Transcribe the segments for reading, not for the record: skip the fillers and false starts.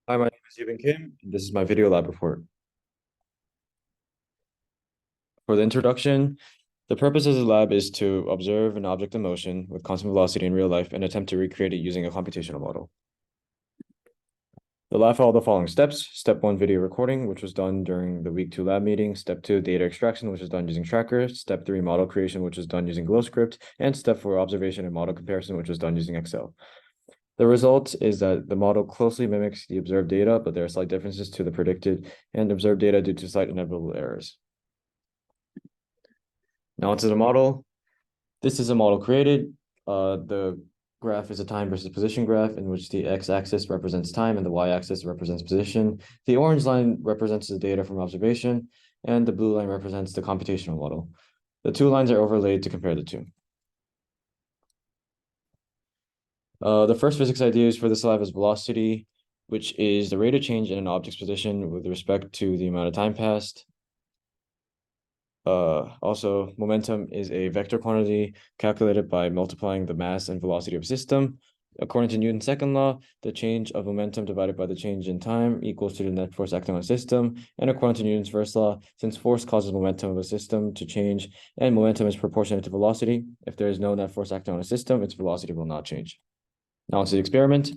Hi, my name is Yubin Kim, and this is my video lab report. For the introduction, the purpose of the lab is to observe an object in motion with constant velocity in real life and attempt to recreate it using a computational model. The lab followed the following steps. Step 1, video recording, which was done during the week 2 lab meeting. Step 2, data extraction, which was done using Tracker. Step 3, model creation, which was done using GlowScript. And Step 4, observation and model comparison, which was done using Excel. The result is that the model closely mimics the observed data, but there are slight differences to the predicted and observed data due to slight inevitable errors. Now onto the model. This is a model created. The graph is a time versus position graph in which the x-axis represents time and the y-axis represents position. The orange line represents the data from observation, and the blue line represents the computational model. The two lines are overlaid to compare the two. The first physics idea is for this lab is velocity, which is the rate of change in an object's position with respect to the amount of time passed. Also, momentum is a vector quantity calculated by multiplying the mass and velocity of a system. According to Newton's second law, the change of momentum divided by the change in time equals to the net force acting on a system. And according to Newton's first law, since force causes momentum of a system to change and momentum is proportionate to velocity, if there is no net force acting on a system, its velocity will not change. Now onto the experiment.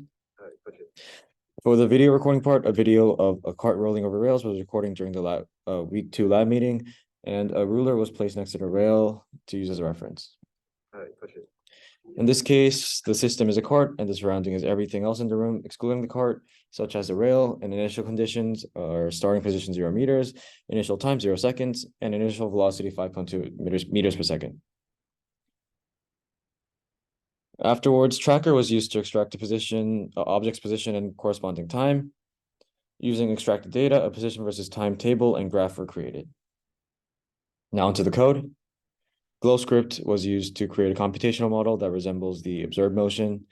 For the video recording part, a video of a cart rolling over rails was recording during the week 2 lab meeting, and a ruler was placed next to the rail to use as a reference. In this case, the system is a cart, and the surrounding is everything else in the room, excluding the cart, such as the rail, and initial conditions are starting position 0 meters, initial time 0 seconds, and initial velocity 5.2 meters per second. Afterwards, Tracker was used to extract the position, object's position and corresponding time. Using extracted data, a position versus time table and graph were created. Now into the code. GlowScript was used to create a computational model that resembles the observed motion.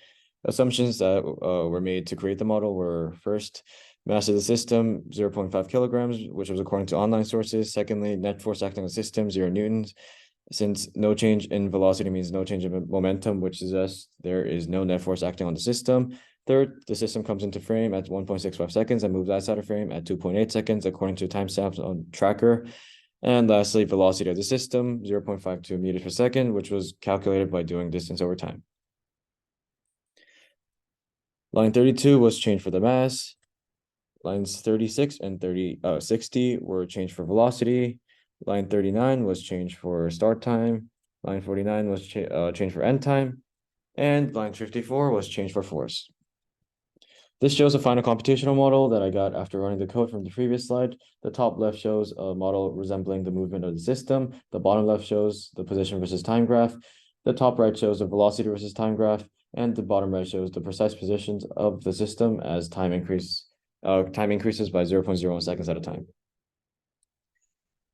Assumptions that were made to create the model were first, mass of the system, 0.5 kilograms, which was according to online sources. Secondly, net force acting on the system, 0 newtons. Since no change in velocity means no change in momentum, which suggests there is no net force acting on the system. Third, the system comes into frame at 1.65 seconds and moves outside of frame at 2.8 seconds, according to timestamps on Tracker. And lastly, velocity of the system, 0.52 meters per second, which was calculated by doing distance over time. Line 32 was changed for the mass. Lines 36 and 60 were changed for velocity. Line 39 was changed for start time. Line 49 was changed for end time. And line 54 was changed for force. This shows a final computational model that I got after running the code from the previous slide. The top left shows a model resembling the movement of the system. The bottom left shows the position versus time graph. The top right shows the velocity versus time graph. And the bottom right shows the precise positions of the system as time increases by 0.01 seconds at a time.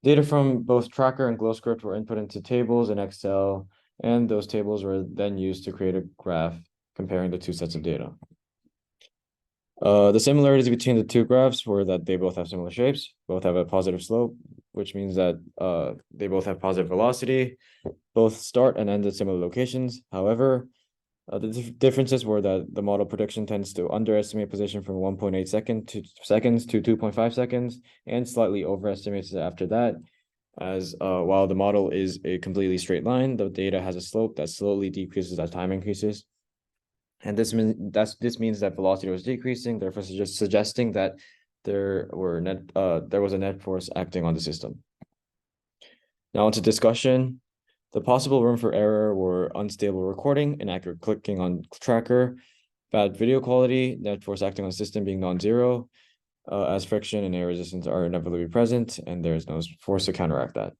Data from both Tracker and GlowScript were input into tables in Excel, and those tables were then used to create a graph comparing the two sets of data. The similarities between the two graphs were that they both have similar shapes, both have a positive slope, which means that they both have positive velocity, both start and end at similar locations. However, the differences were that the model prediction tends to underestimate position from 1.8 seconds to 2.5 seconds, and slightly overestimates it after that. As while the model is a completely straight line, the data has a slope that slowly decreases as time increases. And this means that velocity was decreasing, therefore suggesting that there was a net force acting on the system. Now into discussion. The possible room for error were unstable recording, inaccurate clicking on Tracker, bad video quality, net force acting on the system being non-zero, as friction and air resistance are inevitably present, and there is no force to counteract that.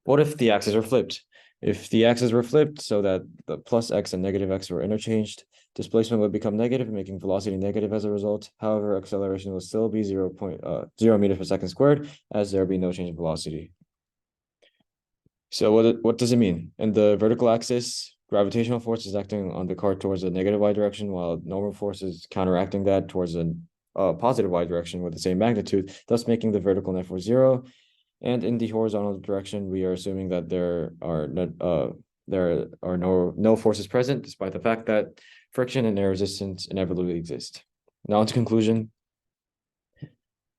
What if the axes were flipped? If the axes were flipped so that the plus x and negative x were interchanged, displacement would become negative, making velocity negative as a result. However, acceleration will still be 0.0 meters per second squared, as there would be no change in velocity. So what does it mean? In the vertical axis, gravitational force is acting on the cart towards the negative y direction, while normal force is counteracting that towards a positive y direction with the same magnitude, thus making the vertical net force 0. And in the horizontal direction, we are assuming that there are no forces present, despite the fact that friction and air resistance inevitably exist. Now into conclusion.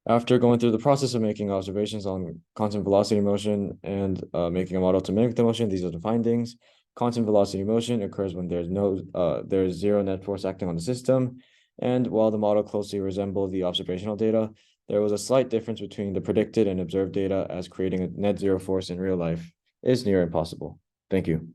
After going through the process of making observations on constant velocity motion and making a model to mimic the motion, these are the findings. Constant velocity motion occurs when there's zero net force acting on the system. And while the model closely resembled the observational data, there was a slight difference between the predicted and observed data, as creating a net zero force in real life is near impossible. Thank you.